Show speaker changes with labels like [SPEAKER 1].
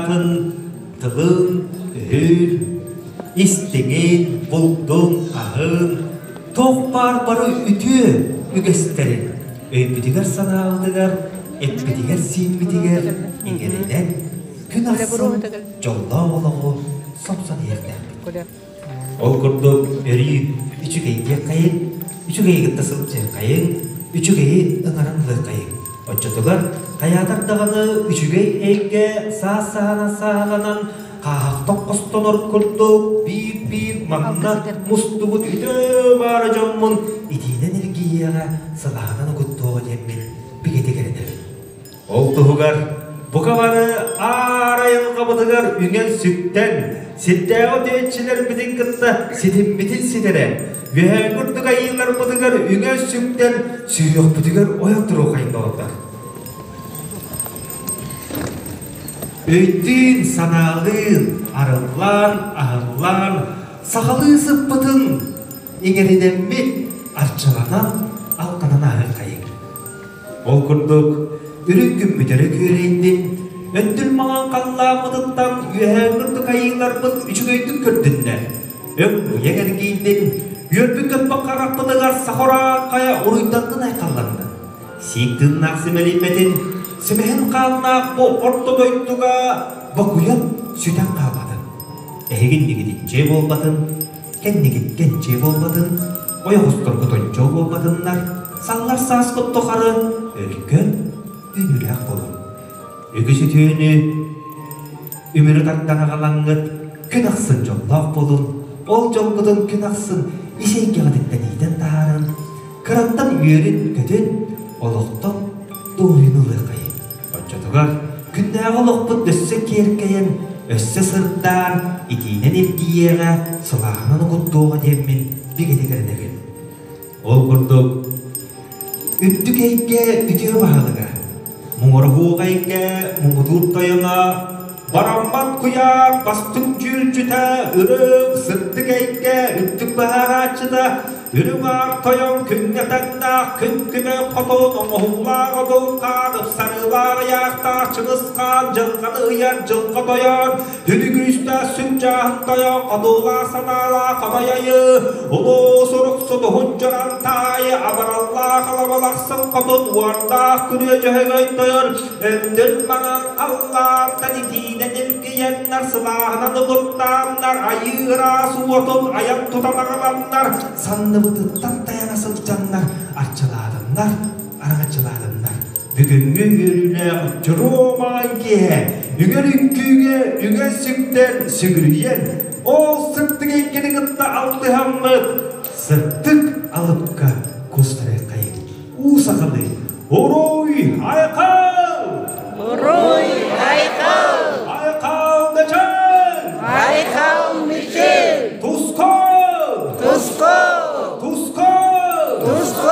[SPEAKER 1] Атын, тылын, үһүр, истеген, булдун, ахын, тоқ бар-бары үтүө үгестерин. Өйбүтігер санаалдыгар, эппитигер сиимбитигер, иңеринен, күн асын, жолда олығы, сопсан ерден. Ол күрдік өрі үчігейге қайын, үчігейге тысылчы қайын, үчігейі ыңарыңлы қайын. Отчатығар, қаядардағаны үчігей әйге саа-саана-сааланан, қағақтық қостонор күрдік, бейіп-бейіп маңына мұстығыт үті бары жоммын, итинен ергияға сылағынан күттуға деммен бігетегерінер. Ол тұғығар, бұқа бары арайын қабыдығар үңен сүттен, сеттәғы дөйтшілер бітін кітті сетім бітін сетере. Вен күрдік айылар бұдығар үңен сүттен сүйек бұдығар ояқ тұру қайын бағыптар. Өйттін саналын, арылан, ағылан, сақалы сыппытын, еңерінен мен арчыланан, алқанан ағын қайын. Ол күрдік, үріккін мүдері көрейінден, өнділ маған қалламыдықтан үйәң күрдік айылар бұд үшігейдің көрдіннер. Өң еңер кейінден, үйербі көппі қарақпыдығар сақора қая ұруйдандың айқалланды. Сиіктің нақсы мәлеметін, Сімейін қалынақ бұл ортодойттуға бұқыйын сүтен қалбадын. Әйгін негеден же болбадын, кәннегеткен же болбадын, ойағыстырғытын жо болбадынлар, саллар сасқыт тұқары өлкен үнірек болын. Үгісі түйіні үмірі таттан ағалаңғыт күн ақсын жоллақ болын, ол жолғыдың күн ақсын есейге ғадеттен еден тағарын, қыраттан үйерін көтін олықтың дуынылы қайын. Отчатығар, күндәғы лоқпыт өссі керкейін, өссі сырттан, итинен ергиеға, сылағынан ұғыттуға деммен бігетегерінеген. Ол күрдік, үттік әйке үтеу бағылыға, мұңырғуға әйке мұңыдур тойына, барамбат құяр бастың жүрчіті, үрік сырттық әйке үттік бағаға ачыда, үрік ар тойын күннетәнді күн-күні қотын оңғылағы дұлқанып, сарылағы яқта чыңысқан жылғаны ұяр жылғы тойын, үдік үсті сүн жағын тойын, қадуға санала қадайайы, ұлы сұрық сұды хүнжыран тайы, абаралла қалабалақсын қотын, уардақ күні жөйгөй тойын, өндір маңан аллан тәнетінен елгейеннер, сылағынан ұғыттаннар, айыра суотын, аян тұтанағаланнар, санны бұтыттан таянасыл жаннар, арчаладындар, арғачаладындар. Бүгінгі өріне жұруман ке, үңер үккүйге, үңер сүктен сүгірейен, ол сырттық екені ғытта алды хаммыд, сырттық алыпқа көстірі қайын. Усақылы, орой айқал!
[SPEAKER 2] Орой айқал!
[SPEAKER 1] Айқал мечел!
[SPEAKER 2] Айқал мечел!
[SPEAKER 1] Туско!
[SPEAKER 2] Туско!
[SPEAKER 1] Туско!
[SPEAKER 2] Туско!